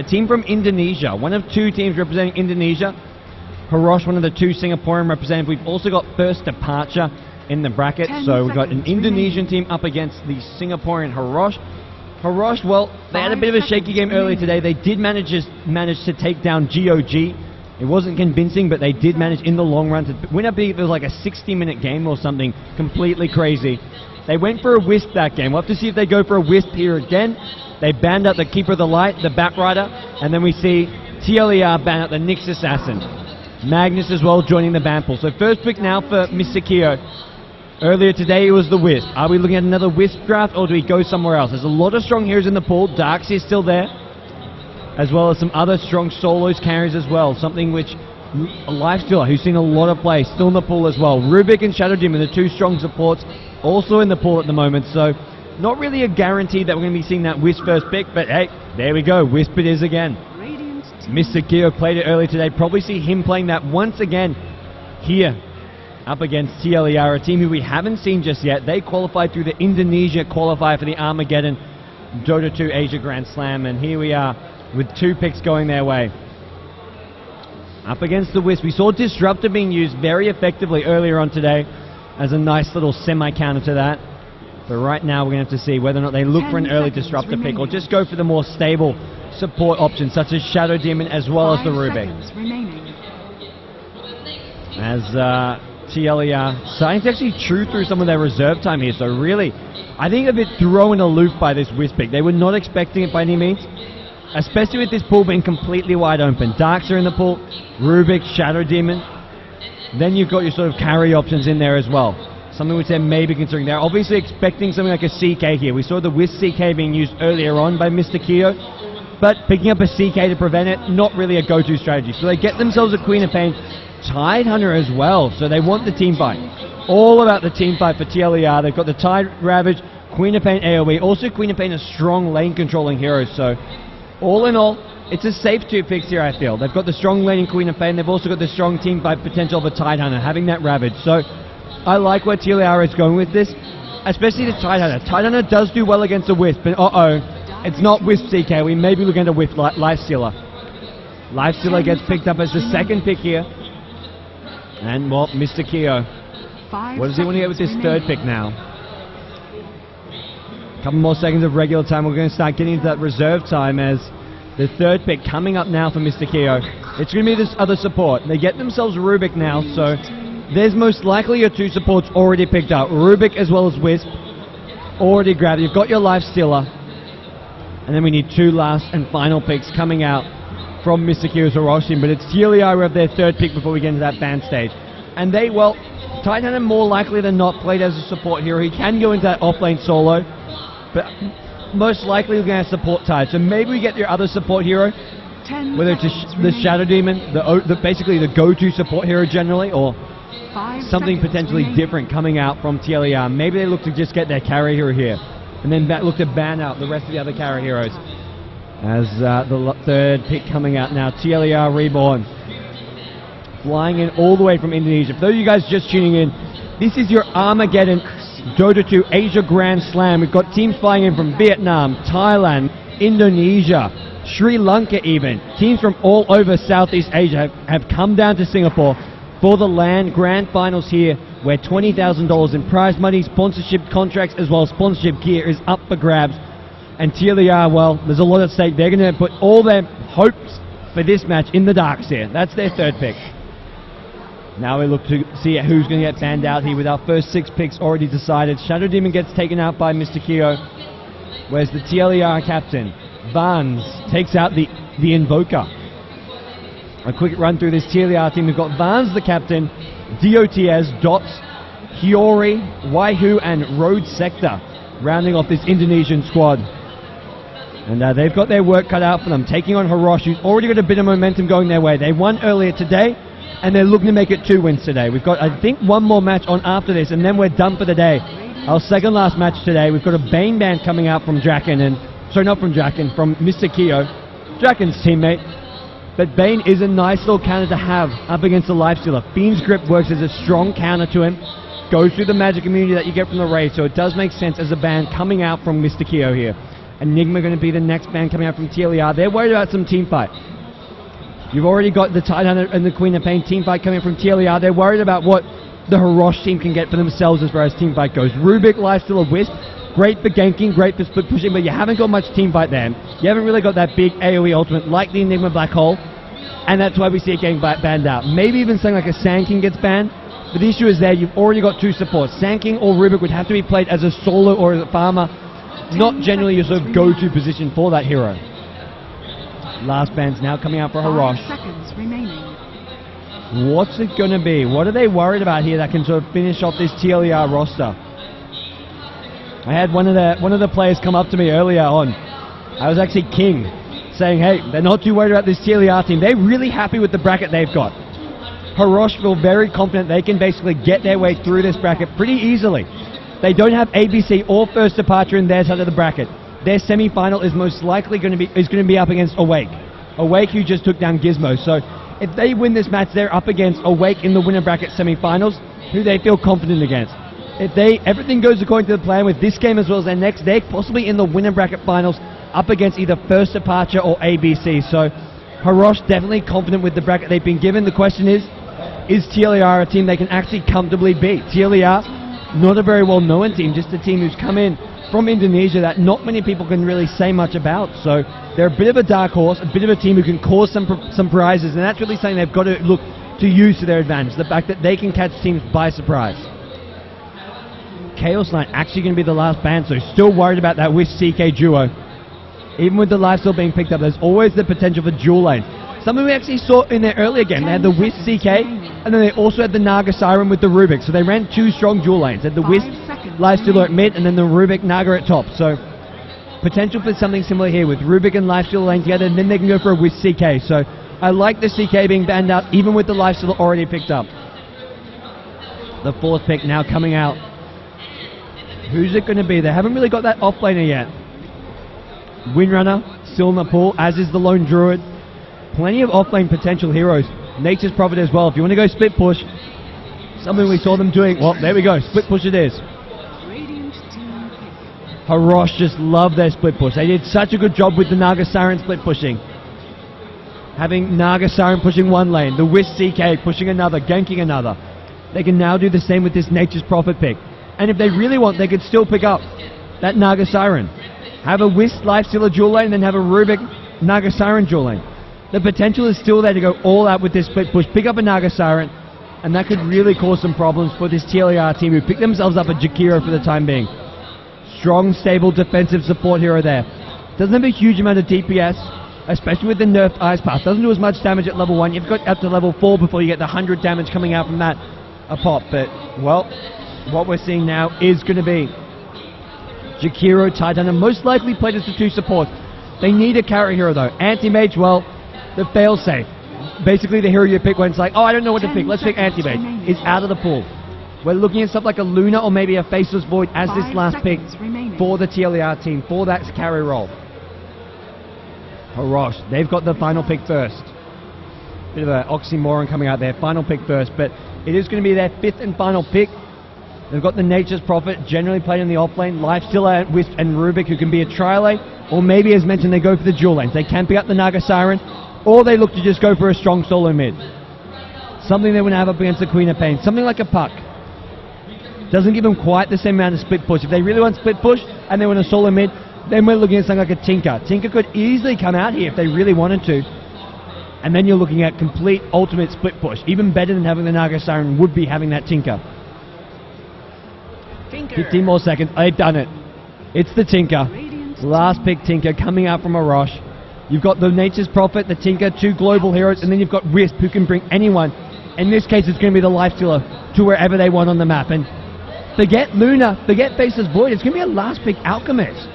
team from Indonesia. One of two teams representing Indonesia. Harrosh, one of the two Singaporean representatives. We've also got First Departure in the bracket. So we've got an Indonesian team up against the Singaporean Harrosh. Harrosh, well, they had a bit of a shaky game earlier today. They did manage to take down GOG. It wasn't convincing, but they did manage in the long run to win. I believe it was like a 60-minute game or something completely crazy. They went for a Wisp that game. We'll have to see if they go for a Wisp here again. They banned out the Keeper of the Light, the Batrider, and then we see TLeR ban out the Nyx Assassin. Magnus as well joining the ban pool. So first pick now for Mr. Keo. Earlier today it was the Wisp. Are we looking at another Wisp draft, or do we go somewhere else? There's a lot of strong heroes in the pool. Darkseer is still there, as well as some other strong solos carries as well. Something which Lifestealer, who's seen a lot of play, still in the pool as well. Rubik and Shadow Demon, the two strong supports, also in the pool at the moment. So not really a guarantee that we're going to be seeing that Wisp first pick, but hey, there we go. Wisp it is again. Mr. Keo played it earlier today. Probably see him playing that once again here up against TLeR, a team who we haven't seen just yet. They qualified through the Indonesia qualifier for the Armaggeddon Dota 2 Asia Grand Slam, and here we are with two picks going their way. Up against the Wisp, we saw Disruptor being used very effectively earlier on today as a nice little semi-counter to that. But right now we're going to have to see whether or not they look for an early Disruptor pick or just go for the more stable support options such as Shadow Demon as well as the Rubik. As TLeR starting to actually chew through some of their reserve time here, so really I think a bit thrown aloof by this Wisp pick. They were not expecting it by any means, especially with this pool being completely wide open. Darkseer in the pool, Rubik, Shadow Demon. Then you've got your sort of carry options in there as well. Something which they're maybe considering. They're obviously expecting something like a CK here. We saw the Wisp CK being used earlier on by Mr. Keo, but picking up a CK to prevent it, not really a go-to strategy. So they get themselves a Queen of Pain, Tidehunter as well. So they want the team fight. All about the team fight for TLeR. They've got the Tide Ravage, Queen of Pain AoE. Also Queen of Pain is strong lane controlling heroes. So all in all, it's a safe two picks here, I feel. They've got the strong laning Queen of Pain. They've also got the strong team fight potential of a Tidehunter, having that Ravage. So I like where TLeR is going with this, especially the Tidehunter. Tidehunter does do well against a Wisp, but it's not Wisp CK. We may be looking at a Wisp Lifestealer. Lifestealer gets picked up as the second pick here. And, well, Mr. Keo. What does he want to get with this third pick now? A couple more seconds of regular time. We're going to start getting into that reserve time as the third pick coming up now for Mr. Keo. It's going to be this other support. They get themselves Rubik now, so there's most likely your two supports already picked out. Rubik as well as Wisp. Already grabbed. You've got your Lifestealer. And then we need two last and final picks coming out from Mr. Keo's Harrosh team, but it's TLeR who have their third pick before we get into that ban stage. And they, well, Tidehunter more likely than not played as a support hero. He can go into that offlane solo, but most likely we're going to support Tide. So maybe we get your other support hero, whether it's the Shadow Demon, basically the go-to support hero generally, or something potentially different coming out from TLeR. Maybe they look to just get their carry hero here, and then look to ban out the rest of the other carry heroes. As the third pick coming out now, TLeR Reborn. Flying in all the way from Indonesia. For those of you guys just tuning in, this is your Armaggeddon Dota 2 Asia Grand Slam. We've got teams flying in from Vietnam, Thailand, Indonesia, Sri Lanka even. Teams from all over Southeast Asia have come down to Singapore for the LAN Grand Finals here, where $20,000 in prize money, sponsorship contracts, as well as sponsorship gear is up for grabs. And TLeR, well, there's a lot at stake. They're going to put all their hopes for this match in the Darkseer. That's their third pick. Now we look to see who's going to get banned out here with our first 6 picks already decided. Shadow Demon gets taken out by Mr. Keo. Where's the TLeR captain? Vans takes out the Invoker. A quick run through this TLeR team. We've got Vans the captain, DOTS, Dots, Hiyori, Waihu, and Road Sector rounding off this Indonesian squad. And they've got their work cut out for them, taking on Harrosh, who's already got a bit of momentum going their way. They won earlier today, and they're looking to make it 2 wins today. We've got, I think, one more match on after this, and then we're done for the day. Our second last match today, we've got a Bane band coming out from Draken, from Mr. Keo, Draken's teammate. But Bane is a nice little counter to have up against the Lifestealer. Fiend's Grip works as a strong counter to him, goes through the magic immunity that you get from the raid, so it does make sense as a band coming out from Mr. Keo here. Enigma going to be the next band coming out from TLeR. They're worried about some team fight. You've already got the Tidehunter and the Queen of Pain team fight coming from TLeR. They're worried about what the Harrosh team can get for themselves as far as team fight goes. Rubik, Lifestealer, Wisp, great for ganking, great for split pushing, but you haven't got much team fight there. You haven't really got that big AoE ultimate like the Enigma Black Hole, and that's why we see it getting banned out. Maybe even something like a Sand King gets banned, but the issue is there, you've already got two supports. Sand King or Rubik would have to be played as a solo or as a farmer, not generally your sort of go-to position for that hero. Last band's now coming out for Harrosh. 5 seconds remaining. What's it going to be? What are they worried about here that can sort of finish off this TLeR roster? I had one of the players come up to me earlier on. I was actually King, saying, hey, they're not too worried about this TLeR team. They're really happy with the bracket they've got. Harrosh feel very confident they can basically get their way through this bracket pretty easily. They don't have ABC or First Departure in their side of the bracket. Their semi-final is most likely going to be up against Awake. Awake, who just took down Gizmo. So if they win this match, they're up against Awake in the winner bracket semi-finals, who they feel confident against. If everything goes according to the plan with this game as well as their next, they're possibly in the winner bracket finals up against either First Departure or ABC. So Harrosh definitely confident with the bracket they've been given. The question is TLeR a team they can actually comfortably beat? TLeR, not a very well-known team, just a team who's come in from Indonesia that not many people can really say much about. So they're a bit of a dark horse, a bit of a team who can cause some prizes, and that's really something they've got to look to use to their advantage, the fact that they can catch teams by surprise. Chaos Knight actually going to be the last band, so still worried about that with CK duo. Even with the lifesteal being picked up, there's always the potential for dual lane. Something we actually saw in their earlier game. They had the Wisp CK, and then they also had the Naga Siren with the Rubik. So they ran two strong dual lanes. They had the Wisp Lifestealer at mid, and then the Rubik Naga at top. So potential for something similar here with Rubik and Lifestealer lane together, and then they can go for a Wisp CK. So I like the CK being banned out, even with the Lifestealer already picked up. The fourth pick now coming out. Who's it going to be? They haven't really got that offlaner yet. Windrunner, still in the pool, as is the Lone Druid. Plenty of offlane potential heroes. Nature's Prophet as well. If you want to go split push, something we saw them doing. Well, there we go. Split push it is. Harrosh just love their split push. They did such a good job with the Naga Siren split pushing. Having Naga Siren pushing one lane, the Wisp CK pushing another, ganking another. They can now do the same with this Nature's Prophet pick. And if they really want, they could still pick up that Naga Siren. Have a Wisp Lifestealer dual lane, then have a Rubik Naga Siren dual lane. The potential is still there to go all out with this split push, pick up a Naga Siren, and that could really cause some problems for this TLeR team who picked themselves up a Jakiro for the time being. Strong, stable, defensive support hero there. Doesn't have a huge amount of DPS, especially with the nerfed Ice Path. Doesn't do as much damage at level 1. You've got up to level 4 before you get the 100 damage coming out from that a pop. But, well, what we're seeing now is going to be Jakiro, Tidehunter, most likely played as the two supports. They need a carry hero though. Anti-Mage, well, the fail-safe. Basically the hero you pick when it's like, oh, I don't know what to pick, let's pick Anti-Mage, is out of the pool. We're looking at stuff like a Luna or maybe a Faceless Void as this last pick for the TLeR team, for that carry role. Harrosh, they've got the final pick first. Bit of an oxymoron coming out there, final pick first, but it is going to be their fifth and final pick. They've got the Nature's Prophet, generally played in the offlane, Lifestealer, Wisp, and Rubik, who can be a tri-lane, or maybe, as mentioned, they go for the dual lanes. They can pick up the Naga Siren, or they look to just go for a strong solo mid. Something they would have up against the Queen of Pain. Something like a Puck. Doesn't give them quite the same amount of split push. If they really want split push, and they want a solo mid, then we're looking at something like a Tinker. Tinker could easily come out here if they really wanted to. And then you're looking at complete ultimate split push. Even better than having the Naga Siren would be having that Tinker. 15 more seconds. They've done it. It's the Tinker. Last pick Tinker coming out from Harrosh. You've got the Nature's Prophet, the Tinker, two global heroes, and then you've got Wisp, who can bring anyone. In this case, it's going to be the Lifestealer to wherever they want on the map. And forget Luna, forget Faceless Void. It's going to be a last pick Alchemist.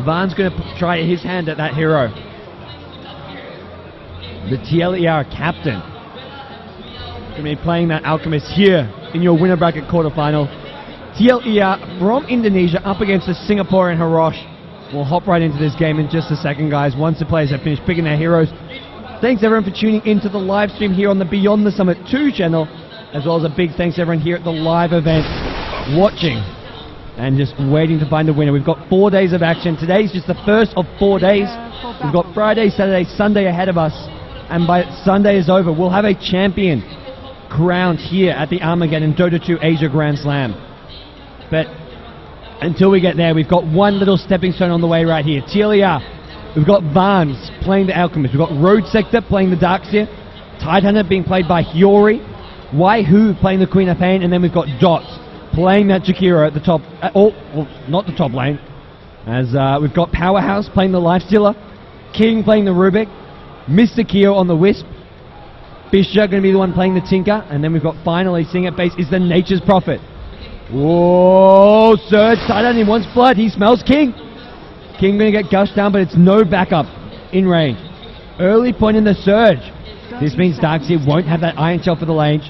Van's going to try his hand at that hero. The TLeR captain going to be playing that Alchemist here in your winner bracket quarterfinal. TLeR from Indonesia up against the Singaporean Harrosh. We'll hop right into this game in just a second, guys, once the players have finished picking their heroes. Thanks everyone for tuning into the live stream here on the Beyond the Summit 2 channel, as well as a big thanks to everyone here at the live event watching and just waiting to find a winner. We've got 4 days of action. Today's just the first of 4 days. We've got Friday, Saturday, Sunday ahead of us, and by Sunday is over, we'll have a champion crowned here at the Armaggeddon Dota 2 Asia Grand Slam. But until we get there, we've got one little stepping stone on the way right here. TLeR, we've got Barnes playing the Alchemist, we've got Road Sector playing the Darkseer, Tidehunter being played by Hiyori, Waihu playing the Queen of Pain, and then we've got Dots playing that Jakiro at the top, not the top lane, as we've got Powerhouse playing the Lifestealer, King playing the Rubik, Mr. Kyo on the Wisp, Fisher going to be the one playing the Tinker, and then we've got finally, seeing at base, is the Nature's Prophet. Whoa, Surge, Tidehunter in wants blood, he smells King. King going to get gushed down, but it's no backup in range. Early point in the Surge. This means Darkseer won't have that Iron Shell for the lane.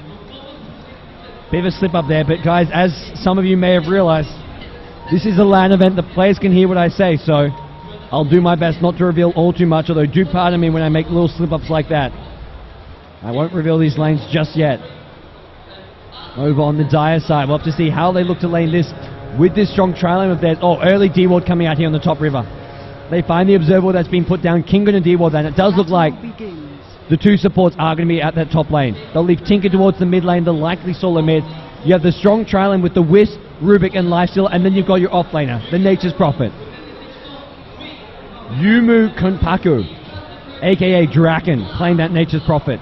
Bit of a slip up there, but guys, as some of you may have realized, this is a LAN event. The players can hear what I say, so I'll do my best not to reveal all too much, although do pardon me when I make little slip-ups like that. I won't reveal these lanes just yet. Over on the Dire side, we'll have to see how they look to lane this with this strong trailing of theirs. Oh, early D-Ward coming out here on the top river. They find the Observer that's been put down. King going to D-Ward, and it does look like the two supports are going to be at that top lane. They'll leave Tinker towards the mid lane, the likely solo mid. You have the strong trailing with the Wisp, Rubik, and Lifesteal, and then you've got your off laner, the Nature's Prophet. Yumu Kunpaku, aka Draken, playing that Nature's Prophet.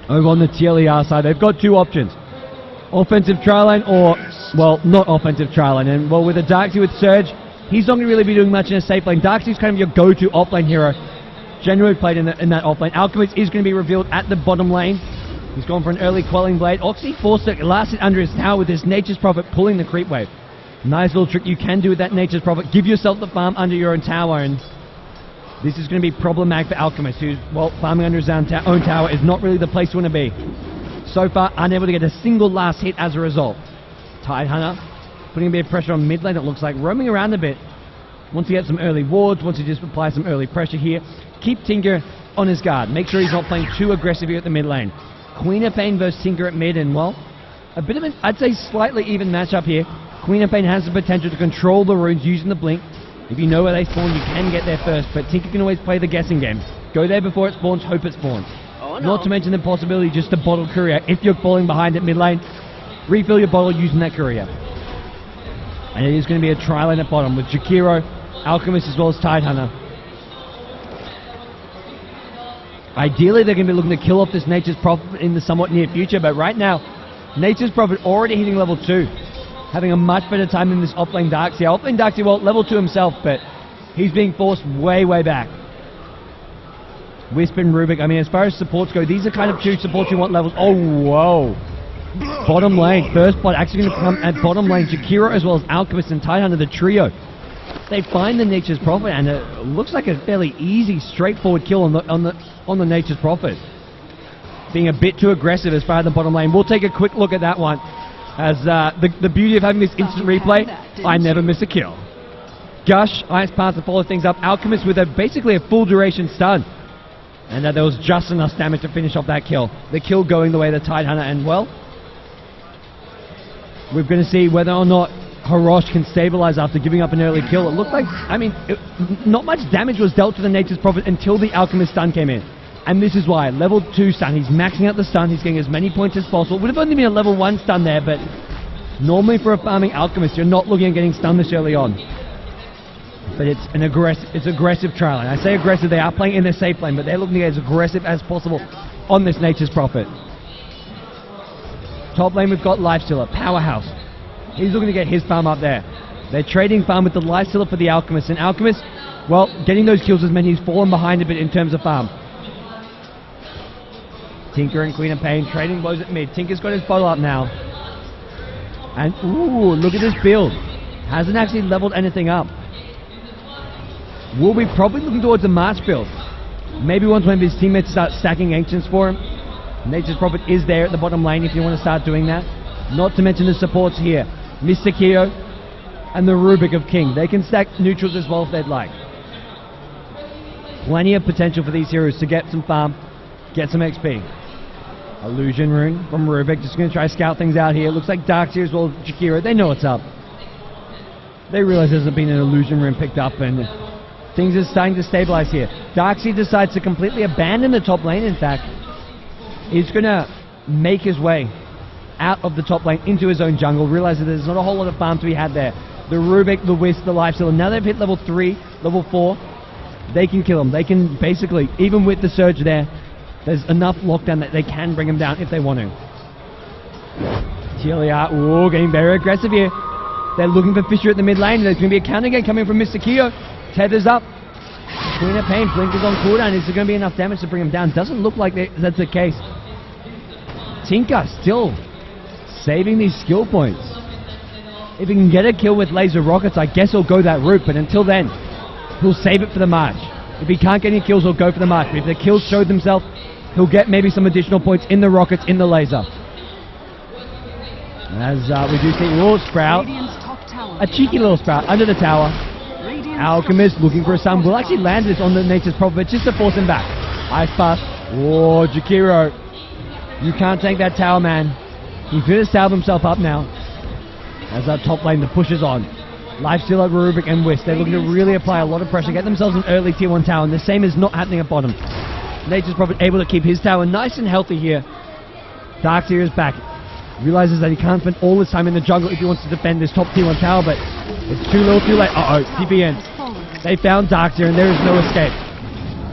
Over on the TLeR side, they've got two options. Offensive tri-lane or, well, not offensive tri-lane. And, well, with a Darkseer with Surge, he's not going to really be doing much in a safe lane. Darkseer's kind of your go-to off-lane hero. Generally played in that off-lane. Alchemist is going to be revealed at the bottom lane. He's gone for an early Quelling Blade. Oxy forced it, last hit under his tower with this Nature's Prophet pulling the creep wave. Nice little trick you can do with that Nature's Prophet. Give yourself the farm under your own tower, and this is going to be problematic for Alchemist, who's, well, farming under his own tower is not really the place you want to be. So far, unable to get a single last hit as a result. Tidehunter putting a bit of pressure on mid lane, it looks like, roaming around a bit. Wants to get some early wards, wants to just apply some early pressure here. Keep Tinker on his guard. Make sure he's not playing too aggressive here at the mid lane. Queen of Pain versus Tinker at mid, and, well, a bit of an, I'd say, slightly even matchup here. Queen of Pain has the potential to control the runes using the blink. If you know where they spawn, you can get there first, but Tinker can always play the guessing game. Go there before it spawns, hope it spawns. Oh, no. Not to mention the possibility just to bottle courier. If you're falling behind at mid lane, refill your bottle using that courier. And it is going to be a tri-lane at bottom with Jakiro, Alchemist, as well as Tidehunter. Ideally, they're going to be looking to kill off this Nature's Prophet in the somewhat near future, but right now, Nature's Prophet already hitting level 2. Having a much better time than this offlane Darkseer. Offlane Darkseer, well, level 2 himself, but he's being forced way, way back. Wisp and Rubik, I mean, as far as supports go, these are kind of two supports you want levels. Oh, whoa. Bottom lane, first blood actually going to come at bottom lane. Jakiro as well as Alchemist and Tidehunter, the trio. They find the Nature's Prophet, and it looks like a fairly easy, straightforward kill on the Nature's Prophet. Being a bit too aggressive as far as the bottom lane. We'll take a quick look at that one. As the beauty of having this instant replay, I never miss a kill. Gush, Ice Path to follow things up. Alchemist with basically a full duration stun. And there was just enough damage to finish off that kill. The kill going the way of the Tidehunter, and, well, we're going to see whether or not Harrosh can stabilize after giving up an early kill. It looked like, I mean, not much damage was dealt to the Nature's Prophet until the Alchemist stun came in. And this is why, level 2 stun, he's maxing out the stun, he's getting as many points as possible. Would have only been a level 1 stun there, but normally for a farming Alchemist, you're not looking at getting stunned this early on. But it's an aggressive trial. And I say aggressive, they are playing in their safe lane, but they're looking to get as aggressive as possible on this Nature's Prophet. Top lane, we've got Lifestealer, Powerhouse. He's looking to get his farm up there. They're trading farm with the Lifestealer for the Alchemist, and Alchemist, well, getting those kills has meant he's fallen behind a bit in terms of farm. Tinker and Queen of Pain trading blows at mid. Tinker's got his bottle up now. And, ooh, look at this build. Hasn't actually leveled anything up. We'll be probably looking towards a March build. Maybe once one of his teammates start stacking Ancients for him. Nature's Prophet is there at the bottom lane if you want to start doing that. Not to mention the supports here. Mr. Kyo and the Rubik of King. They can stack neutrals as well if they'd like. Plenty of potential for these heroes to get some farm, get some XP. Illusion Rune from Rubik, just going to try to scout things out here. Looks like Darkseer as well as Jakiro. They know what's up. They realize there's been an Illusion Rune picked up, and things are starting to stabilize here. Darkseer decides to completely abandon the top lane, in fact. He's going to make his way out of the top lane into his own jungle, realizing there's not a whole lot of farm to be had there. The Rubik, the Wisp, the Lifestealer, now they've hit level 3, level 4, they can kill him. They can basically, even with the Surge there's enough lockdown that they can bring him down if they want to. TLeR, ooh, getting very aggressive here. They're looking for Fisher at the mid lane. There's going to be a counter game coming from Mr. Keo. Tethers up. Queen of Pain, Blinker's on cooldown. Is there going to be enough damage to bring him down? Doesn't look like that's the case. Tinker still saving these skill points. If he can get a kill with laser rockets, I guess he'll go that route. But until then, he'll save it for the March. If he can't get any kills, he'll go for the March. But if the kills show themselves, he'll get maybe some additional points in the rockets, in the laser. As we do see Raw Sprout, a cheeky little Sprout under the tower. Alchemist looking for a stun. Will actually land this on the Nature's Prophet just to force him back. Ice Pass. Oh, Jakiro. You can't take that tower, man. He's going to salve himself up now. As our top lane, the push is on. Lifestealer, Rubik, and Wisp. They're looking to really apply a lot of pressure, get themselves an early tier 1 tower, and the same is not happening at bottom. Nature's Prophet able to keep his tower nice and healthy here. Darkseer is back. Realizes that he can't spend all his time in the jungle if he wants to defend this top tier 1 tower, but it's too little too late. Uh-oh, TPN. They found Darkseer and there is no escape.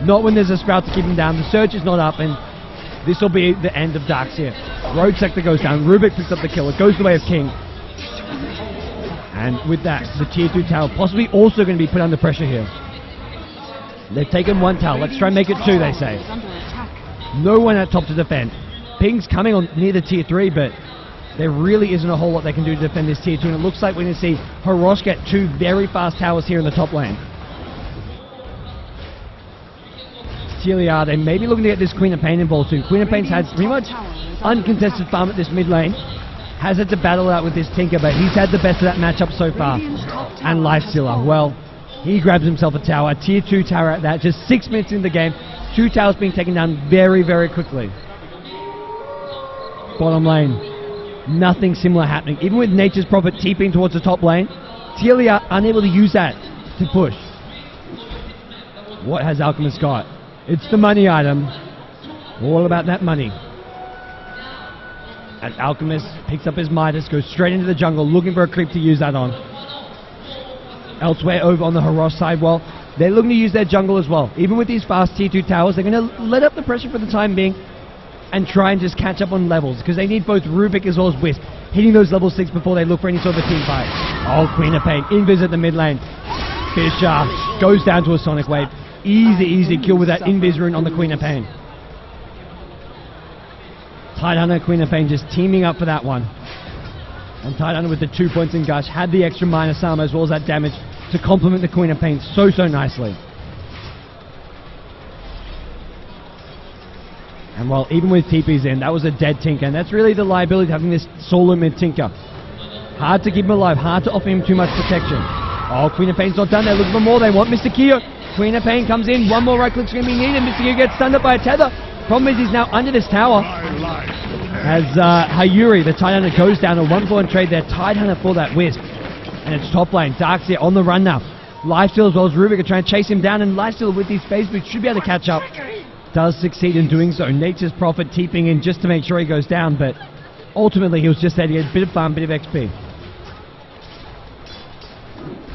Not when there's a Sprout to keep him down. The Surge is not up, and this will be the end of Darkseer. Road Sector goes down. Rubik picks up the kill. It goes the way of King. And with that, the tier 2 tower possibly also going to be put under pressure here. They've taken 1 tower. Let's try and make it 2, they say. No one at top to defend. Ping's coming on near the tier 3, but there really isn't a whole lot they can do to defend this tier 2. And it looks like we're going to see Harrosh get 2 very fast towers here in the top lane. TLeR, they may be looking to get this Queen of Pain involved soon. Queen of Pain's had pretty much uncontested farm at this mid lane. Has had to battle out with this Tinker, but he's had the best of that matchup so far. And Lifestealer, well, he grabs himself a tower, a tier 2 tower at that. Just 6 minutes in the game, 2 towers being taken down very, very quickly. Bottom lane, nothing similar happening. Even with Nature's Prophet TPing towards the top lane, TLeR unable to use that to push. What has Alchemist got? It's the money item. All about that money. And Alchemist picks up his Midas, goes straight into the jungle, looking for a creep to use that on. Elsewhere over on the Harrosh side, well, they're looking to use their jungle as well. Even with these fast tier 2 towers, they're going to let up the pressure for the time being and try and just catch up on levels, because they need both Rubik as well as Wisp hitting those level 6 before they look for any sort of a team fight. Oh, Queen of Pain, invis at the mid lane. Fisher goes down to a Sonic Wave. Easy kill with that invis rune on the Queen of Pain. Tidehunter, Queen of Pain just teaming up for that one. And Tidehunter with the 2 points in Gush had the extra minus armor as well as that damage to complement the Queen of Pain so nicely. And well, even with TP's in, that was a dead Tinker, and that's really the liability of having this solo mid Tinker. Hard to keep him alive, hard to offer him too much protection. Oh, Queen of Pain's not done, they're looking for more, they want Mr. Keo. Queen of Pain comes in, 1 more right click's going to be needed, Mr. Keo gets stunned up by a tether. Problem is he's now under this tower. As Hayuri, the Tidehunter, goes down a 1-4 trade there. Tidehunter for that Wisp. And it's top lane. Darkseer on the run now. Lifestealer as well as Rubik are trying to chase him down, and Lifestealer with these phase boots should be able to catch up. Does succeed in doing so. Nature's Prophet TPing in just to make sure he goes down, but ultimately he was just there to get a bit of farm, bit of XP.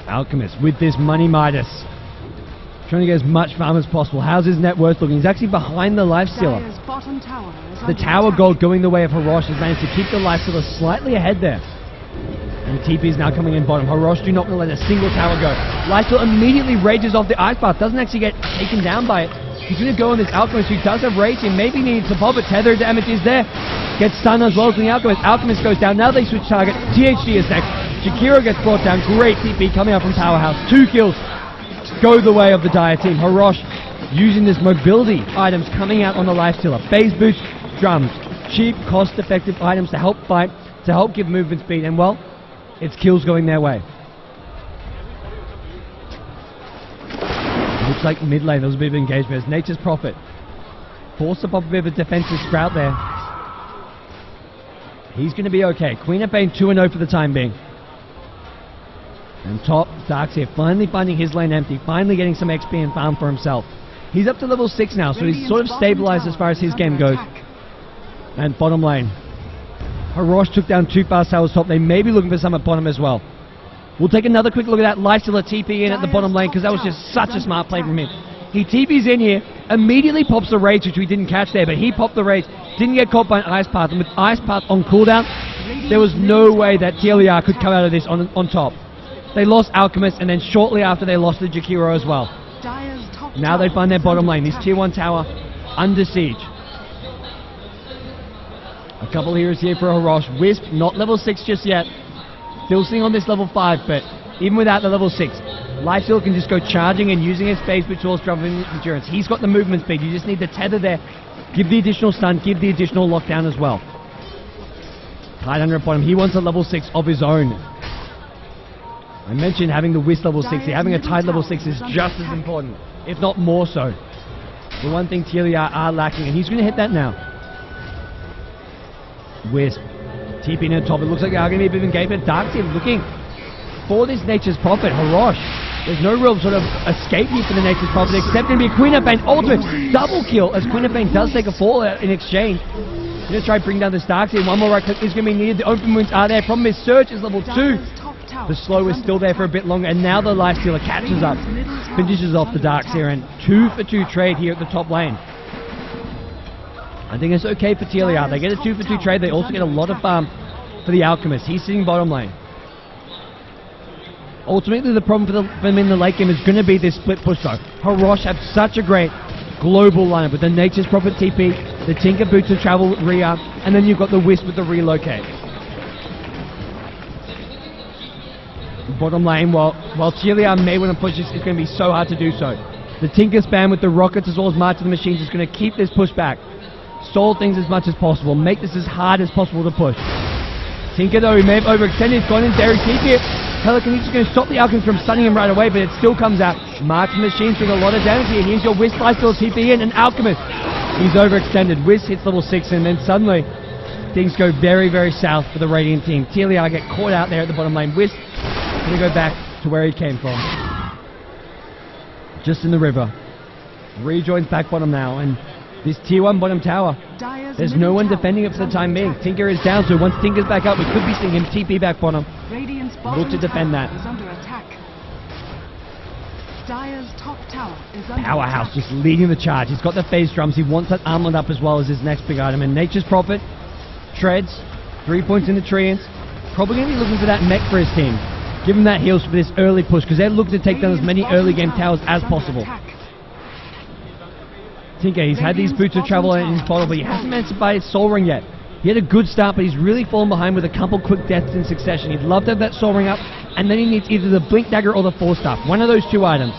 Alchemist with this money Midas, trying to get as much farm as possible. How's his net worth looking? He's actually behind the Lifestealer. The tower gold going the way of Harrosh has managed to keep the Lifestealer slightly ahead there. And TP is now coming in bottom. Harrosh do not want to let a single tower go. Lifestealer immediately rages off the Ice Path. Doesn't actually get taken down by it. He's going to go on this Alchemist who does have rage and maybe needs to pop, but tether damage is there. Gets stunned as well as the Alchemist. Alchemist goes down. Now they switch target. THD is next. Jakiro gets brought down. Great TP coming out from Powerhouse. 2 kills. Go the way of the Dire team. Harrosh using this mobility items coming out on the Lifestealer. Phase boost, drums. Cheap, cost-effective items to help fight, to help give movement speed. And well, it's kills going their way. Looks like mid lane, there was a bit of engagement as Nature's Prophet forced to pop a bit of a defensive Sprout there. He's going to be okay. Queen of Pain 2-0 for the time being. And top, Darkseer finally finding his lane empty, finally getting some XP and farm for himself. He's up to level 6 now, so he's sort of stabilized as far as his game goes. And bottom lane. Harrosh took down 2 fast towers top. They may be looking for some at bottom as well. We'll take another quick look at that. LifeStealer TP in at the bottom lane because that was just such a smart play from him. He TP's in here, immediately pops the Rage, which we didn't catch there, but he popped the Rage, didn't get caught by an Ice Path, and with Ice Path on cooldown, there was no way that TLeR could come out of this on top. They lost Alchemist, and then shortly after they lost the Jakiro as well. Now they find their bottom lane, this tier 1 tower under siege. A couple heroes here for Harrosh. Wisp, not level 6 just yet. Still sitting on this level 5, but even without the level 6, LifeStealer can just go charging and using his phase boost towards dropping endurance. He's got the movement speed. You just need the tether there. Give the additional stun, give the additional lockdown as well. Tied under at bottom. He wants a level 6 of his own. I mentioned having the Wisp level 6 here. Having a tied level 6 is just as important, if not more so. The one thing TLeR are lacking, and he's going to hit that now. Wisp. TPing at top. It looks like they are going to be a bit of engagement. Darkseer looking for this Nature's Prophet. Harrosh. There's no real sort of escape here for the Nature's Prophet, except going to be a Queen of Pain ultimate double kill, as Queen of Pain does take a fall in exchange. Going to try to bring down this Darkseer. One more right click is going to be needed. The open wounds are there. Problem is Surge is level 2. The slow is still there for a bit longer, and now the LifeStealer catches up. Finishes off the Darkseer, and 2-for-2 trade here at the top lane. I think it's okay for TLeR. They get a 2-for-2 trade. They also get a lot of farm for the Alchemist. He's sitting bottom lane. Ultimately, the problem for them in the late game is going to be this split push though. Harrosh have such a great global lineup with the Nature's Prophet TP, the Tinker Boots of Travel Ria, and then you've got the Wisp with the relocate. Bottom lane, while TLeR may want to push this, it's going to be so hard to do so. The Tinker spam with the rockets as well as March of the Machines is going to keep this push back. Stall things as much as possible. Make this as hard as possible to push. Tinker, though, he may have overextended. He's gone in there. TP it. Pelican is going to stop the Alchemist from stunning him right away, but it still comes out. March of the Machines doing a lot of damage here. Here's your Wisp LifeStealer TP in, and Alchemist. He's overextended. Wisp hits level 6, and then suddenly things go very, very south for the Radiant team. TLeR get caught out there at the bottom lane. Wisp going to go back to where he came from. Just in the river. Rejoins back bottom now, and this tier 1 bottom tower, there's no one defending it for the time being. Tinker is down, so once Tinker's back up, we could be seeing him TP back bottom. Look to defend that. Powerhouse just leading the charge. He's got the phase drums. He wants that armlet up as well as his next big item. And Nature's Prophet treads 3 points in the treants. Probably going to be looking for that mech for his team. Give him that heals for this early push, because they're looking to take down as many early game towers as possible. Tinker, he's had these boots of travel in his bottle, but he hasn't managed to buy his soul ring yet. He had a good start, but he's really fallen behind with a couple quick deaths in succession. He'd love to have that soul ring up, and then he needs either the blink dagger or the force staff. One of those 2 items.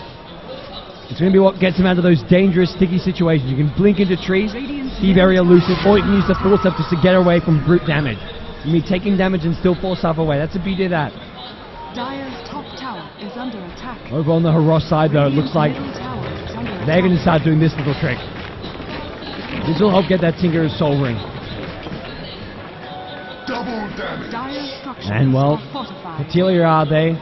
It's going to be what gets him out of those dangerous, sticky situations. You can blink into trees, be very elusive, or you can use the force staff just to get away from brute damage. You can be taking damage and still force staff away. That's the beauty of that. Dire's top tower is under attack. Over on the Harrosh side, though, it looks like they're going to start doing this little trick. This will help get that Tinker's soul ring. Double damage. And well, the TLeR, they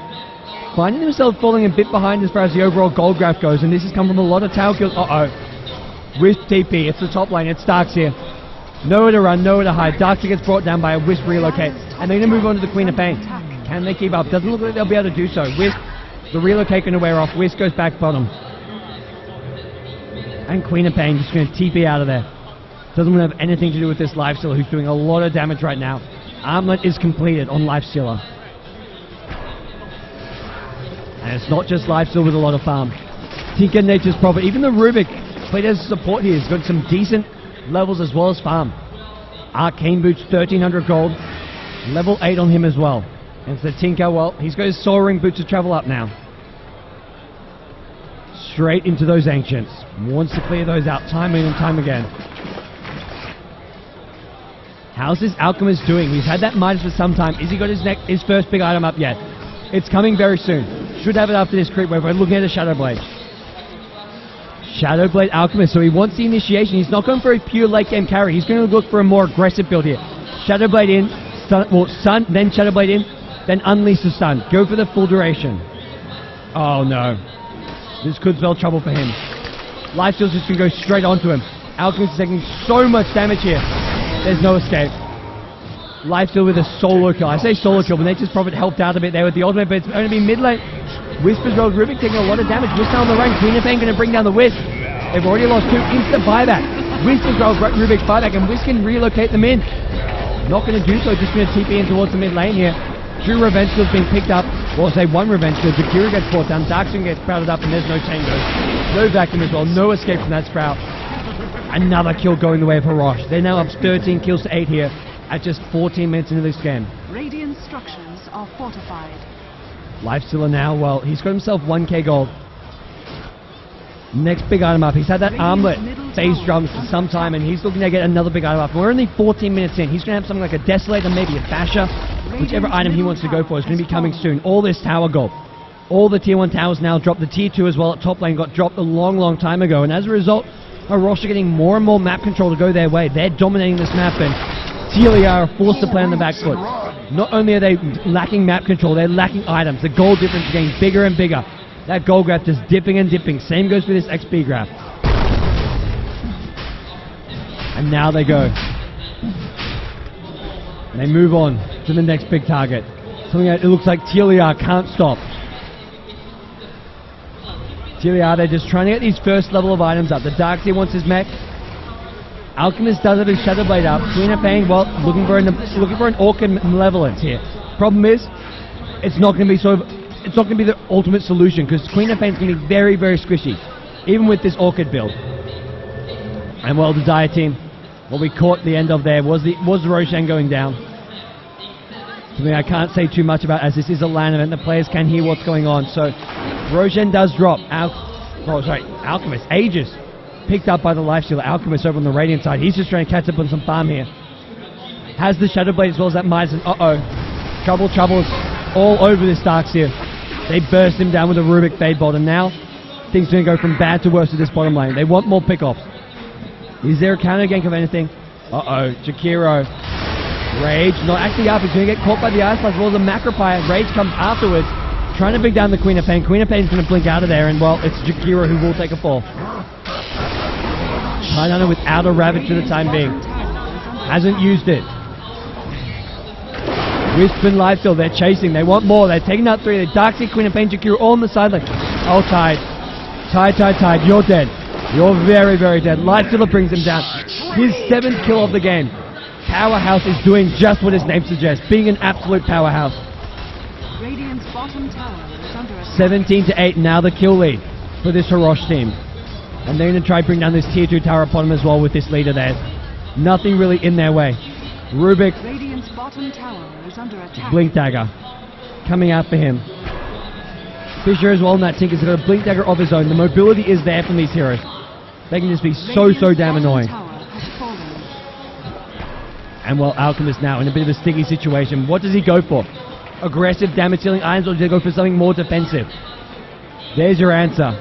finding themselves falling a bit behind as far as the overall gold graph goes, and this has come from a lot of tower kills. Wisp TP, it's the top lane, it's Darkseer. Nowhere to run, nowhere to hide. Darkseer gets brought down by a Wisp relocate, and they're going to move on to the Queen of Pain. Can they keep up? Doesn't look like they'll be able to do so. Wisp, the relocate going to wear off. Wisp goes back bottom. And Queen of Pain just going to TP out of there. Doesn't want to have anything to do with this LifeStealer, who's doing a lot of damage right now. Armlet is completed on LifeStealer. And it's not just LifeStealer with a lot of farm. Tinker, Nature's Prophet, even the Rubik played as support here. He's got some decent levels as well as farm. Arcane Boots, 1300 gold. Level 8 on him as well. And it's the Tinker, well, he's got his Soul Ring Boots to travel up now. Straight into those Ancients. Wants to clear those out time and time again. How's this Alchemist doing? He's had that Midas for some time. Has he got his first big item up yet? It's coming very soon. Should have it after this creep wave. We're looking at a Shadowblade. Shadowblade Alchemist, so he wants the initiation. He's not going for a pure late game carry. He's going to look for a more aggressive build here. Shadowblade in, Sun, then Shadowblade in, then unleash the Sun. Go for the full duration. Oh no. This could spell trouble for him. Lifesteal's just going to go straight onto him. Alchemist is taking so much damage here. There's no escape. Lifesteal with a solo kill. I say solo kill, but Nature's Prophet helped out a bit there with the ultimate, but it's going to be mid lane. Wisp as well. Rubik taking a lot of damage. Wisp now on the range. Queen of Pain going to bring down the Wisp. They've already lost 2. Instant buyback. Wisp as well. Rubik buyback, and Wisp can relocate them in. Not going to do so. Just going to TP in towards the mid lane here. 2 revenge skills being picked up. Well, say 1 revenge skill. Jakiro gets brought down. Darkstone gets sprouted up, and there's no chain goes. No vacuum as well. No escape from that sprout. Another kill going the way of Harrosh. They're now up 13 kills to 8 here at just 14 minutes into this game. Radiant structures are fortified. Lifestealer now, well, he's got himself 1k gold. Next big item up. He's had that armlet phase drums for some time, and he's looking to get another big item up. We're only 14 minutes in. He's going to have something like a Desolator, maybe a Basher. Whichever item he wants to go for is going to be coming soon. All this tower gold. All the tier 1 towers now dropped. The tier 2 as well at top lane got dropped a long time ago, and as a result, Harrosh are getting more and more map control to go their way. They're dominating this map, and TLeR are forced to play on the back foot. Not only are they lacking map control, they're lacking items. The gold difference is getting bigger and bigger. That gold graph just dipping and dipping. Same goes for this XP graph. And now they go. They move on to the next big target. Something that it looks like TLeR can't stop. TLeR, they're just trying to get these first level of items up. The Darkseer wants his mech. Alchemist does have his Shadowblade up. Queen of Pain, well, looking for an Orchid Malevolence here. Problem is, it's not going to be the ultimate solution, because Queen of Pain is going to be very squishy, even with this Orchid build. And well, the Dire team, what we caught the end of there was Roshan going down. Something I can't say too much about, as this is a LAN event. The players can hear what's going on. So Roshan does drop. Alchemist, Aegis, picked up by the Lifestealer. Alchemist over on the Radiant side. He's just trying to catch up on some farm here. Has the Shadowblade as well as that Mize. Trouble is all over this Darkseer. They burst him down with a Rubik Fade Bolt, and now things are going to go from bad to worse at this bottom lane. They want more pickoffs. Is there a counter gank of anything? Jakiro. Rage, not actually up. He's going to get caught by the Ice Blast as well as a Macropire. Rage comes afterwards, trying to bring down the Queen of Pain. Queen of Pain's going to blink out of there, and well, it's Jakiro who will take a fall. Tidehunter without a Ravage for the time being. Hasn't used it. Wisp and Lifesteal, they're chasing. They want more. They're taking out 3. The Darkseer, Queen of Pain, Jakiro all on the sideline. Oh, Tide. Tide. You're dead. You're very dead. Lifestealer brings him down. His 7th kill of the game. Powerhouse is doing just what his name suggests, being an absolute powerhouse. Radiant's bottom tower is under attack. 17 to 8, now the kill lead for this Harrosh team. And they're going to try to bring down this tier 2 tower upon him as well with this leader there. Nothing really in their way. Rubik. Radiant's bottom tower is under attack. Blink Dagger coming out for him. Fisher as well in that Tinker's got a Blink Dagger of his own. The mobility is there from these heroes. They can just be so damn annoying. And well, Alchemist now in a bit of a sticky situation. What does he go for? Aggressive damage dealing items, or does he go for something more defensive? There's your answer.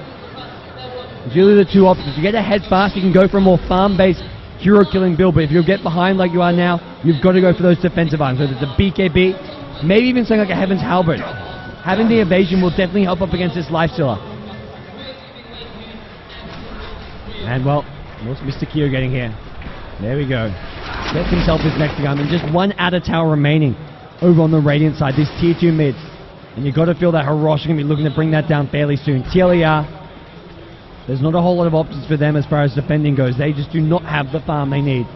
It's really the two options. If you get ahead fast, you can go for a more farm-based hero killing build, but if you get behind like you are now, you've got to go for those defensive items. Whether it's a BKB, maybe even something like a Heaven's Halberd. Having the evasion will definitely help up against this Lifestealer. And well, what's Mr. Kyo getting here? There we go. Gets himself his next gun, and just one outer tower remaining over on the Radiant side, this tier 2 mid. And you've got to feel that Harrosh are going to be looking to bring that down fairly soon. TLeR, there's not a whole lot of options for them as far as defending goes. They just do not have the farm they need.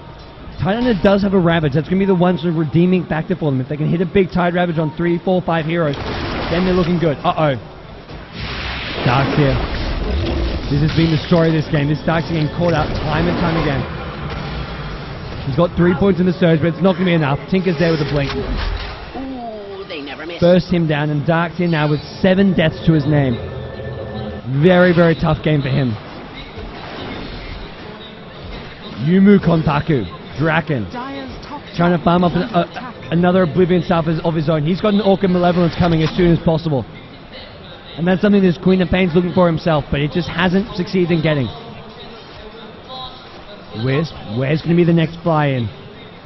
Tidehunter does have a Ravage. That's going to be the one sort of redeeming factor for them. If they can hit a big Tide Ravage on 3, 4, 5 heroes, then they're looking good. Darkseer. This has been the story of this game. This Darkseer getting caught out time and time again. He's got 3 points in the surge, but it's not going to be enough. Tinker's there with a blink. Ooh, they never miss. Burst him down, and Darkseer now with 7 deaths to his name. Very tough game for him. Yumu Kontaku, Draken, trying to farm up another Oblivion Staff of his own. He's got an Orchid Malevolence coming as soon as possible. And that's something this Queen of Pain's looking for himself, but it just hasn't succeeded in getting. Wisp, where's going to be the next fly-in?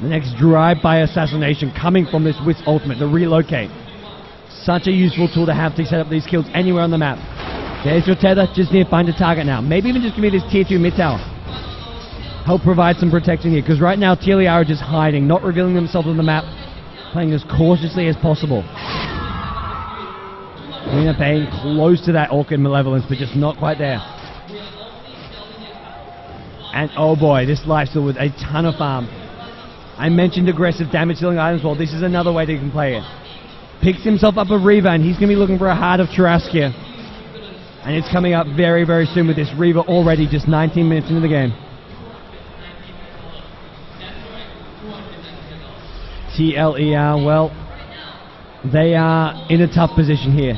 The next drive-by assassination coming from this Wisp ultimate, the relocate. Such a useful tool to have to set up these kills anywhere on the map. There's your tether, just need to find a target now. Maybe even just give me this tier 2 mid tower. Help provide some protection here, because right now TLeR are just hiding, not revealing themselves on the map, playing as cautiously as possible. Queen of Pain close to that Orchid Malevolence, but just not quite there. And oh boy, this lifesteal with a ton of farm. I mentioned aggressive damage dealing items. Well, this is another way that you can play it. Picks himself up a Reaver, and he's going to be looking for a Heart of Trask here. And it's coming up very, very soon with this Reaver already just 19 minutes into the game. TLeR, well, they are in a tough position here.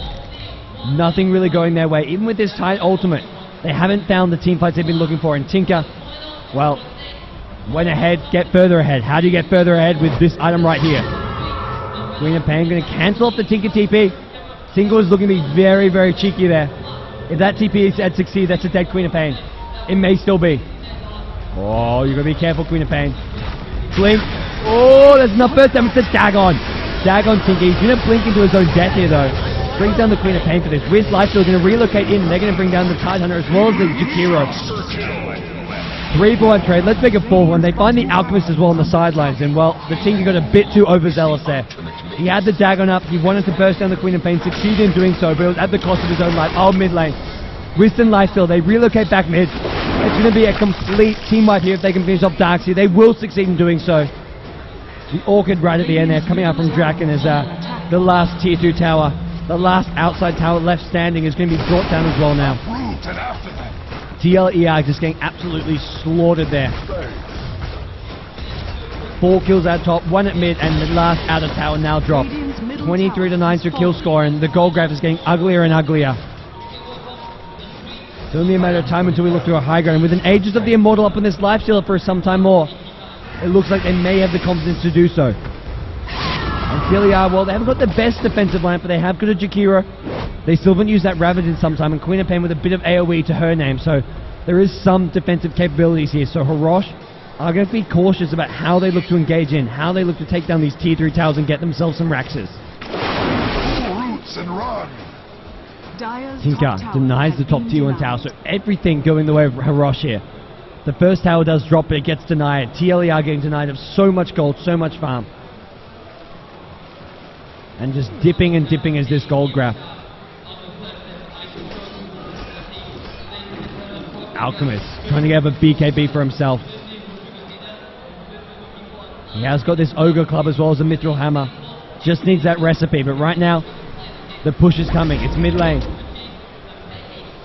Nothing really going their way. Even with this tight ultimate, they haven't found the team fights they've been looking for. And Tinker, well, went ahead, get further ahead. How do you get further ahead with this item right here? Queen of Pain going to cancel off the Tinker TP. Tinker was looking to be very, very cheeky there. If that TP had succeeded, that's a dead Queen of Pain. It may still be. Oh, you've got to be careful, Queen of Pain. Blink. Oh, that's enough burst damage to Dagon. Dagon Tinker. He's going to blink into his own death here, though. Brings down the Queen of Pain for this. Wisp Lifesteal going to relocate in, and they're going to bring down the Tide Hunter as well as the Jakiro. 3-for-1 trade. Let's make a 4-1. They find the Alchemist as well on the sidelines, and well, the Tinker got a bit too overzealous there. He had the Dagon up. He wanted to burst down the Queen of Pain, succeeded in doing so, but it was at the cost of his own life. Oh, mid lane. Wisp and Lifesteal, they relocate back mid. It's going to be a complete team wipe here if they can finish off Darkseer. They will succeed in doing so. The Orchid right at the end there, coming out from Draken as the last tier 2 tower. The last outside tower left standing is going to be brought down as well now. TLeR just getting absolutely slaughtered there. 4 kills at top, 1 at mid, and the last outer tower now dropped. 23-9 to kill score, and the gold graph is getting uglier and uglier. It's only a matter of time until we look to a high ground. With an Aegis of the Immortal up on this Lifestealer for some time more, it looks like they may have the confidence to do so. And TLeR, well, they haven't got the best defensive line, but they have got a Jakiro. They still haven't used that Ravage in some time, and Queen of Pain with a bit of AoE to her name, so there is some defensive capabilities here. So Harrosh are going to be cautious about how they look to engage in, how they look to take down these tier 3 towers and get themselves some Raxes. Roots and run. Tinker denies the top tier 1 tower, so everything going the way of Harrosh here. The first tower does drop, but it gets denied. TLeR getting denied of so much gold, so much farm. And just dipping and dipping as this gold graph. Alchemist trying to get a BKB for himself. He has got this Ogre Club as well as a Mithril Hammer. Just needs that recipe, but right now the push is coming. It's mid lane.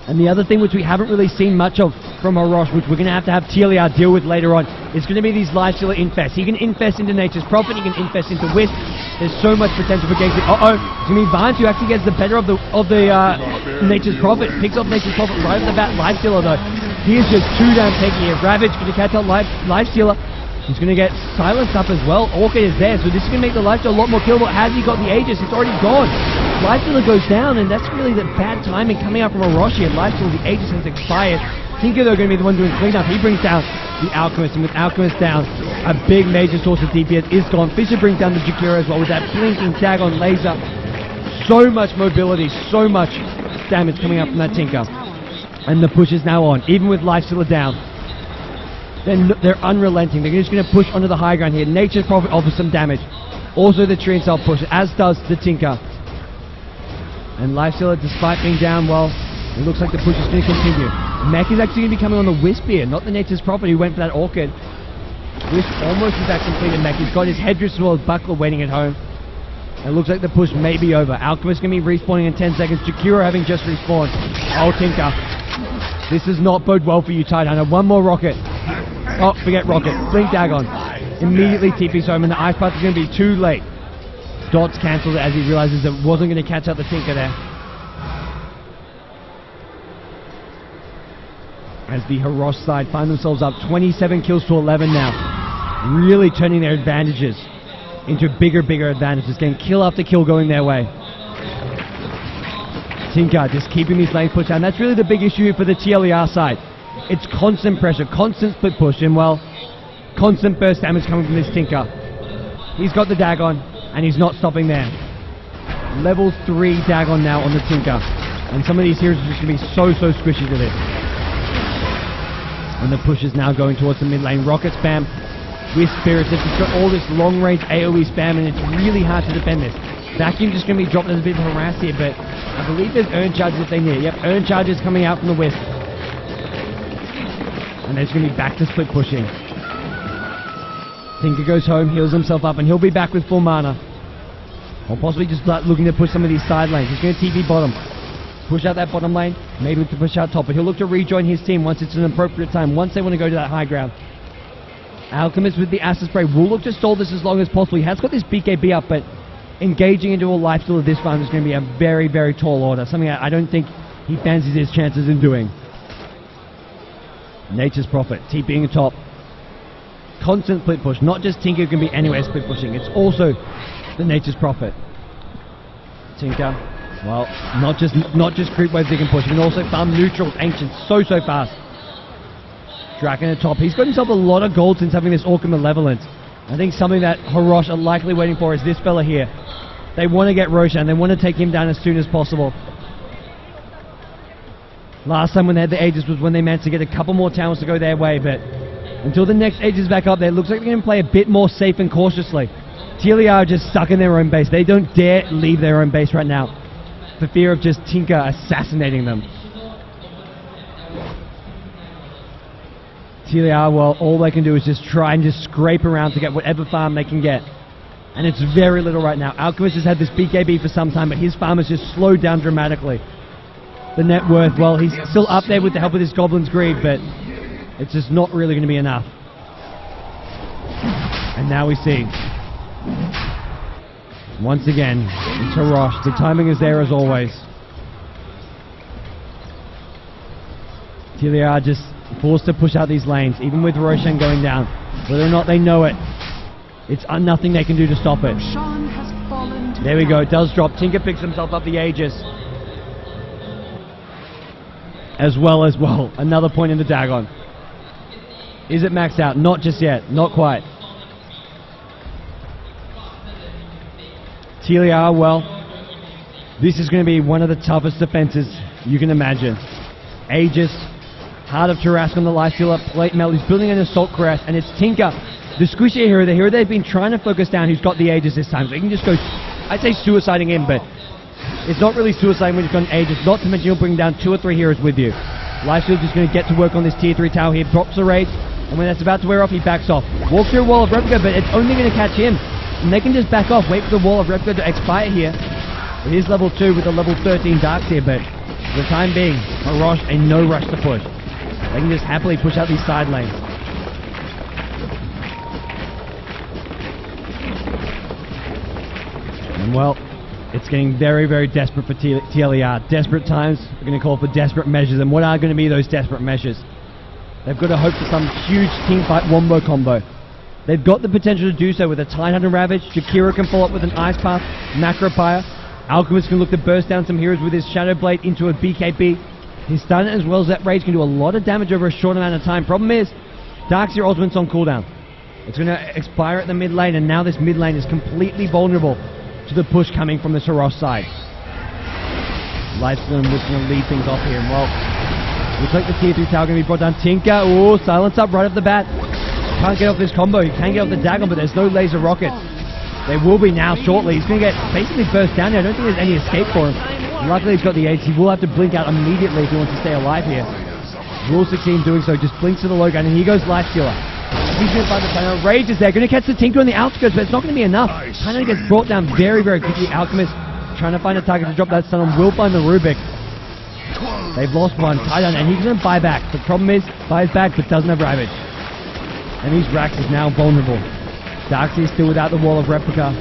And the other thing which we haven't really seen much of from Harrosh, which we're going to have TLeR deal with later on, is going to be these Lifestealer infests. He can infest into Nature's Prophet, he can infest into Wisp. There's so much potential for games. Uh-oh, it's going to be Vines who actually gets the better of the Nature's Prophet. Picks off Nature's Prophet right off the bat. Lifestealer though, he is just too damn tanky here. Ravage going to catch out Lifestealer. He's going to get silenced up as well. Orchid is there, so this is going to make the Lifesteal a lot more killable. Has he got the Aegis? It's already gone. Lifestealer goes down, and that's really the bad timing coming out from Harrosh here. Lifesteal, the Aegis has expired. Tinker, though, going to be the one doing cleanup. He brings down the Alchemist, and with Alchemist down, a big major source of DPS is gone. Fisher brings down the Jakiro as well with that blinking Dagon laser. So much mobility, so much damage coming up from that Tinker. And the push is now on, even with Lifestealer down. They're unrelenting. They're just going to push onto the high ground here. Nature's Prophet offers some damage. Also the tree itself pushes, as does the Tinker. And Lifestealer, despite being down, well, it looks like the push is going to continue. Mech is actually going to be coming on the Wisp here, not the Nature's Prophet who went for that Orchid. Wisp almost with that completed Mech. He's got his headdress as well as Buckler waiting at home. It looks like the push may be over. Alchemist going to be respawning in 10 seconds. Jakiro having just respawned. Oh, Tinker. This does not bode well for you, Tide Hunter. One more rocket. Oh, forget rocket. Blink Dagon. Immediately TP's home, and the Ice Path is going to be too late. Dots cancelled it as he realizes it wasn't going to catch up the Tinker there. As the Harrosh side find themselves up 27 kills to 11 now. Really turning their advantages into bigger advantages. Getting kill after kill going their way. Tinker just keeping these lanes pushed down. That's really the big issue for the TLeR side. It's constant pressure, constant split push, and well, Constant burst damage coming from this Tinker. He's got the Dagon, and he's not stopping there. Level 3 Dagon now on the Tinker. And some of these heroes are just going to be so squishy to this. And the push is now going towards the mid lane. Rocket spam with Spirits. It's got all this long range AoE spam, and it's really hard to defend this. Vacuum just going to be dropped as a bit of a harass here, but I believe there's Urn Charges if they need it. Yep, Urn Charges coming out from the Wisp. And there's going to be back to split pushing. Tinker goes home, heals himself up, and he'll be back with full mana. Or possibly just looking to push some of these side lanes. He's going to TP bottom. Push out that bottom lane, maybe look to push out top, but he'll look to rejoin his team once it's an appropriate time, once they want to go to that high ground. Alchemist with the Acid Spray will look to stall this as long as possible. He has got this BKB up, but engaging into a lifesteal of this round is going to be a very tall order, something I don't think he fancies his chances in doing. Nature's Prophet, TPing atop. Constant split push, not just Tinker can be anywhere split pushing, it's also the Nature's Prophet. Tinker, well, not just creep waves he can push, he can also farm neutrals, Ancients, so fast. Draken at top, he's got himself a lot of gold since having this Orca Malevolence. I think something that Harrosh are likely waiting for is this fella here. They want to get Roshan, they want to take him down as soon as possible. Last time when they had the Aegis was when they managed to get a couple more towers to go their way, but until the next Aegis back up there, it looks like they're going to play a bit more safe and cautiously. TLeR are just stuck in their own base. They don't dare leave their own base right now for fear of just Tinker assassinating them. TLeR, well, all they can do is just try and just scrape around to get whatever farm they can get. And it's very little right now. Alchemist has had this BKB for some time, but his farm has just slowed down dramatically. The net worth, well, he's still up there with the help of this Goblin's Greed, but it's just not really going to be enough. And now we see, once again, it's Harrosh. The timing is there as always. TLeR just forced to push out these lanes, even with Roshan going down. Whether or not they know it, it's nothing they can do to stop it. There we go, it does drop. Tinker picks himself up the Aegis. As well, another point in the Dagon. Is it maxed out? Not just yet, not quite. TLeR, well, this is going to be one of the toughest defenses you can imagine. Aegis, Heart of Tarrasque on the lifestealer, Plate Melt, he's building an Assault Cuirass, and it's Tinker, the squishy hero, the hero they've been trying to focus down, who's got the Aegis this time, so he can just go, I'd say suiciding in, but it's not really suiciding when you've got an Aegis, not to mention you'll bring down 2 or 3 heroes with you. Lifesteal just going to get to work on this tier 3 tower here, drops the raid, and when that's about to wear off, he backs off. Walks through a wall of replica, but it's only going to catch him. And they can just back off, wait for the wall of replica to expire here. It is level 2 with a level 13 Darks here, but for the time being, Harrosh in no rush to push. They can just happily push out these side lanes. And well, it's getting very desperate for TLeR. Desperate times are going to call for desperate measures, and what are going to be those desperate measures? They've got to hope for some huge teamfight wombo combo. They've got the potential to do so with a Tidehunter Ravage. Jakiro can follow up with an Ice Path, Macro Pyre. Alchemist can look to burst down some heroes with his Shadow Blade into a BKB. His stun as well as that rage can do a lot of damage over a short amount of time. Problem is, Darkseer ultimate's on cooldown. It's going to expire at the mid lane, and now this mid lane is completely vulnerable to the push coming from the Harrosh side. Lifesteal was going to lead things off here, and well, looks like the tier 3 tower going to be brought down. Tinker, oh, silence up right off the bat. Can't get off this combo, he can get off the Dagon, but there's no laser rockets. There will be now shortly. He's going to get basically burst down here. I don't think there's any escape for him. Luckily he's got the Aegis. He will have to blink out immediately if he wants to stay alive here. Will succeed in doing so, just blinks to the low gun, and here goes Lifestealer. He's going to find the final. Rage is there, going to catch the Tinker on the outskirts, but it's not going to be enough. Kind of gets brought down very quickly. Alchemist trying to find a target to drop that stun on. Will find the Rubik. They've lost one. Tidehunter, and he's going to buy back. The problem is, buys back, but doesn't have Ravage. And his Rax is now vulnerable. Darkseer still without the wall of replica.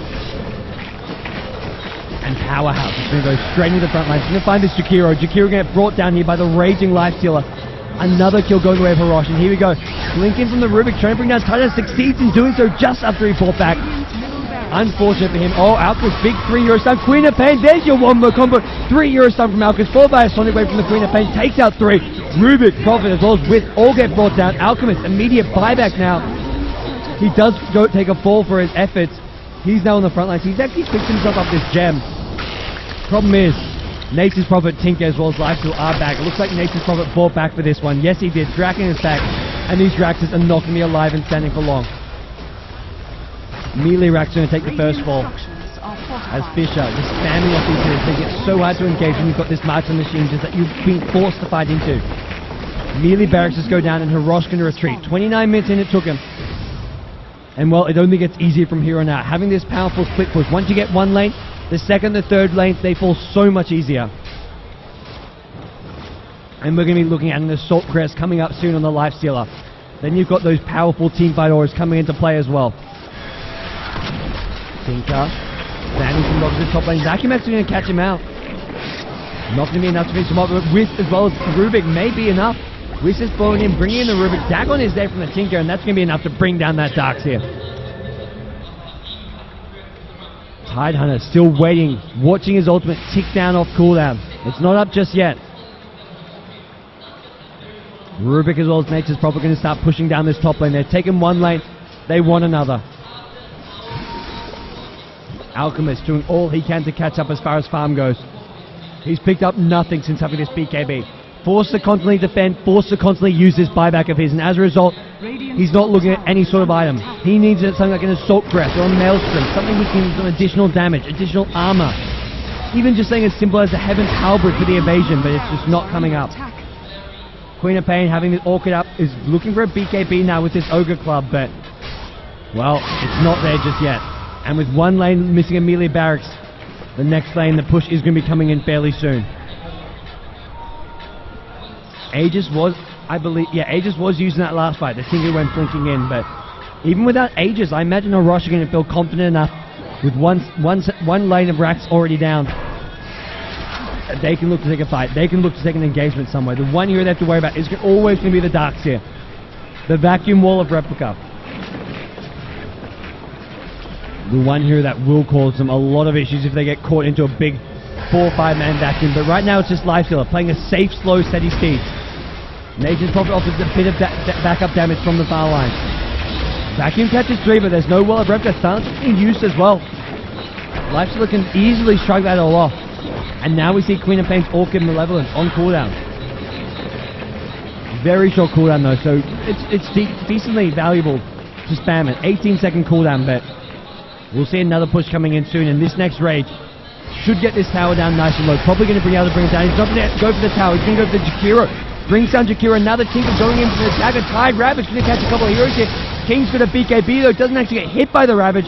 And Powerhouse is going to go straight into the front line. He's going to find this Jakiro. Jakiro going to get brought down here by the raging Lifestealer. Another kill going away of Harrosh. And here we go. Blink in from the Rubik, trying to bring down Tidehunter. Succeeds in doing so just after he fought back. Unfortunate for him. Oh, Alchemist, big 3 euro stun. Queen of Pain, there's your wombo combo. 3 euro stun from Alchemist, followed by a Sonic Wave from the Queen of Pain. Takes out 3. Rubik, Prophet as well as With all get brought down. Alchemist, immediate buyback now. He does go take a fall for his efforts. He's now on the front lines. He's actually picked himself up this gem. Problem is, Nature's Prophet, Tinker, as well as Lifesteal are back. It looks like Nature's Prophet fought back for this one. Yes, he did. Draken is back. And these Raxes are not going to be alive and standing for long. Melee Rax going to take the first fall. As Fisher just spamming off these hitters. They get so hard to engage when you've got this marksman machine just that you've been forced to fight into. Melee barracks just go down and Harrosh going to retreat. 29 minutes in it took him. And well, it only gets easier from here on out. Having this powerful split push. Once you get one lane, the second, the third lanes, they fall so much easier. And we're going to be looking at an Assault Crest coming up soon on the Lifestealer. Then you've got those powerful teamfight auras coming into play as well. Tinker, standing from the top lane. Zakimak's going to catch him out. Not going to be enough to finish him up, but Wisp as well as Rubik may be enough. Wisp is blowing in, bringing in the Rubik. Dagon is there from the Tinker, and that's going to be enough to bring down that Darkseer. Tidehunter still waiting, watching his ultimate tick down off cooldown. It's not up just yet. Rubik as well as Nature's probably going to start pushing down this top lane. They've taken one lane, they want another. Alchemist doing all he can to catch up as far as farm goes. He's picked up nothing since having this BKB. Forced to constantly defend, forced to constantly use this buyback of his, and as a result, he's not looking at any sort of item. He needs something like an Assault Crest or a Maelstrom, something which gives him additional damage, additional armor. Even just saying as simple as a Heaven's Halberd for the evasion, but it's just not coming up. Queen of Pain having the Orchid up is looking for a BKB now with this Ogre Club, but well, it's not there just yet. And with one lane missing a melee barracks, the next lane, the push is going to be coming in fairly soon. Aegis was, I believe, yeah, Aegis was using that last fight. The Tinker went flinking in, but even without Aegis, I imagine Harrosh are going to feel confident enough with one lane of racks already down. They can look to take a fight. They can look to take an engagement somewhere. The one hero they have to worry about is always going to be the Darkseer. The vacuum wall of Replica. The one hero that will cause them a lot of issues if they get caught into a big 4 or 5 man vacuum. But right now it's just Lifestealer playing a safe, slow, steady speed. Nature's Prophet offers a bit of backup damage from the far line. Vacuum catches 3, but there's no wall of Replica. Silence is being used as well. Lifestealer can easily shrug that all off. And now we see Queen of Pain's Orchid Malevolence on cooldown. Very short cooldown though, so it's decently valuable to spam it. 18-second cooldown, but we'll see another push coming in soon, and this next rage should get this tower down nice and low. Probably going to bring it down. He's not going to go for the tower. He's going to go for the Jakiro. Brings down Jakiro. Another Tinker going in for the dagger. Tide Ravage going to catch a couple of heroes here. King's got a BKB though. Doesn't actually get hit by the Ravage.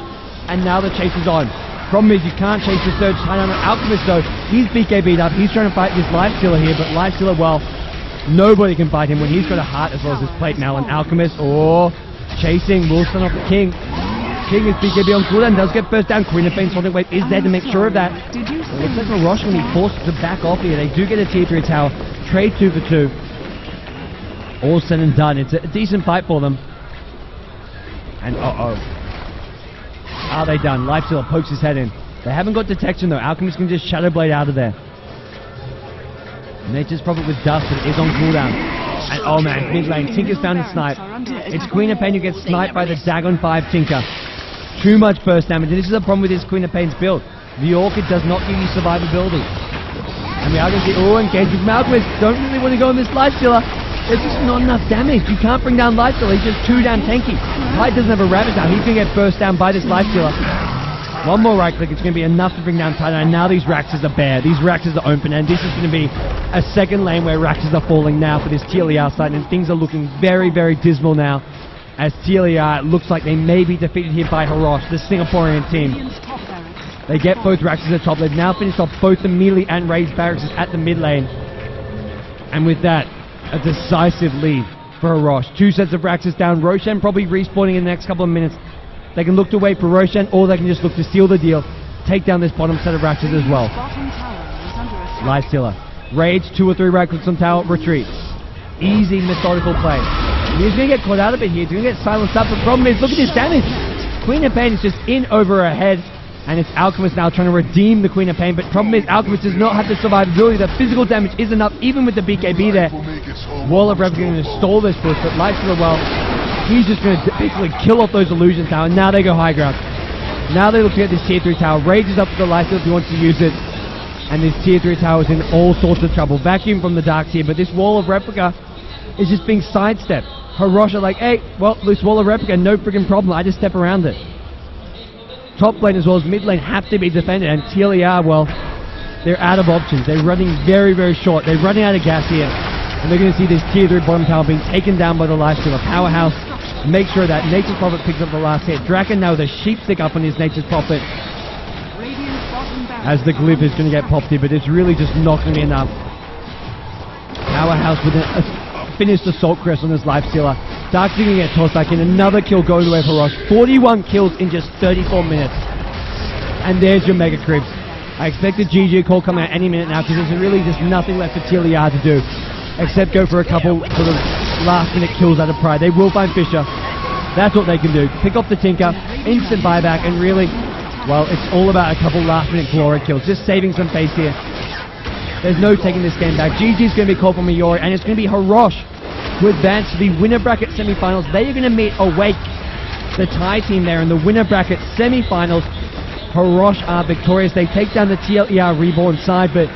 And now the chase is on. Problem is you can't chase the third Tidehunter. Alchemist though, he's BKB'd up. He's trying to fight this Lifestealer here, but Lifestealer, well, nobody can fight him when he's got a heart as well as his plate now. And Alchemist, chasing, will stun off the King. King is BKB on cooldown, does get first down. Queen of Pain Sonic Wave is there to make sure of that. It looks like Harrosh going to be forced to back off here. They do get a tier 3 tower. Trade 2 for 2. All said and done. It's a decent fight for them. And are they done? Lifestealer pokes his head in. They haven't got detection though. Alchemist can just Shadow Blade out of there. Nature's Prophet with Dust, but it is on cooldown. And oh man, mid lane, Tinker's found a snipe. It's Queen of Pain who gets sniped by the Dagon 5 Tinker. Too much burst damage, and this is the problem with this Queen of Pain's build. The Orchid does not give you survivability. And we are going to see, engaging from Alchemist. Don't really want to go on this Lifestealer. There's just not enough damage. You can't bring down Lifestealer, he's just too damn tanky. Tide doesn't have a Ravage now, he's going to get burst down by this Lifestealer. One more right click, it's going to be enough to bring down Tide, and now these Raxes are bare. These Raxes are open, and this is going to be a second lane where Raxes are falling now for this TLeR side, and things are looking very, very dismal now. As TLeR, it looks like they may be defeated here by Harrosh, the Singaporean team. They get both Raxes at top. They've now finished off both the melee and raised barracks at the mid lane. And with that, a decisive lead for Harrosh. 2 sets of Raxes down. Roshan probably respawning in the next couple of minutes. They can look to wait for Roshan, or they can just look to seal the deal, take down this bottom set of Raxes as well. Lifestealer. Rage, 2 or 3 right clicks on tower, retreat. Easy, methodical play. He's going to get caught out a bit here. He's going to get silenced up. The problem is, look at this damage. Queen of Pain is just in over her head. And it's Alchemist now trying to redeem the Queen of Pain. But problem is, Alchemist does not have the survivability. The physical damage is enough, even with the BKB there. Wall of Replica going to stall this push, but Lifestealer, well, He's just going to basically kill off those illusion tower. Now they go high ground. Now they're looking at this tier 3 tower. Rages up to the light if he wants to use it. And this tier 3 tower is in all sorts of trouble. Vacuum from the dark tier, but this wall of replica is just being sidestepped. Harrosh are like, hey, well, this wall of replica, no freaking problem. I just step around it. Top lane as well as mid lane have to be defended. And TLeR, well, they're out of options. They're running very, very short. They're running out of gas here. And they're going to see this tier 3 bottom tower being taken down by the lifestealer. Powerhouse, make sure that Nature's Prophet picks up the last hit. Draken now with a sheep stick up on his Nature's Prophet. As the glyph is going to get popped here, but it's really just not going to be enough. Powerhouse with a finished assault crest on his lifestealer. Dark's going to get tossed back in. Another kill going away for Harrosh. 41 kills in just 34 minutes. And there's your Mega Creeps. I expect the GG call coming out any minute now because there's really just nothing left for TLeR to do except go for a couple sort of last minute kills out of pride. They will find Fisher. That's what they can do. Pick off the Tinker, instant buyback, and really, well, it's all about a couple last minute glory kills. Just saving some face here. There's no taking this game back. GG's going to be called from Mayori, and it's going to be Harrosh who advance to the winner bracket semifinals. They are going to meet Awake, the Thai team there in the winner bracket semifinals. Harrosh are victorious. They take down the TLeR Reborn side, but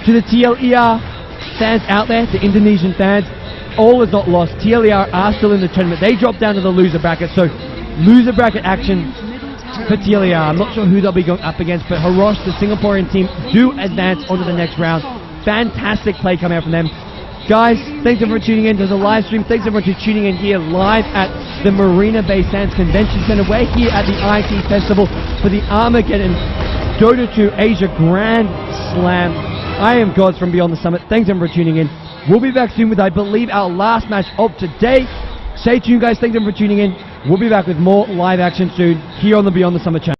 to the TLeR fans out there, the Indonesian fans, all is not lost. TLeR are still in the tournament. They drop down to the loser bracket, so loser bracket action for TLeR. I'm not sure who they'll be going up against, but Harrosh, the Singaporean team, do advance onto the next round. Fantastic play coming out from them. Guys, thanks everyone for tuning in to the live stream. Thanks everyone for tuning in here live at the Marina Bay Sands Convention Center. We're here at the IT Festival for the Armaggeddon Dota 2 Asia Grand Slam. I am Gods from Beyond the Summit. Thanks everyone for tuning in. We'll be back soon with, I believe, our last match of today. Stay tuned, guys. Thanks everyone for tuning in. We'll be back with more live action soon here on the Beyond the Summit channel.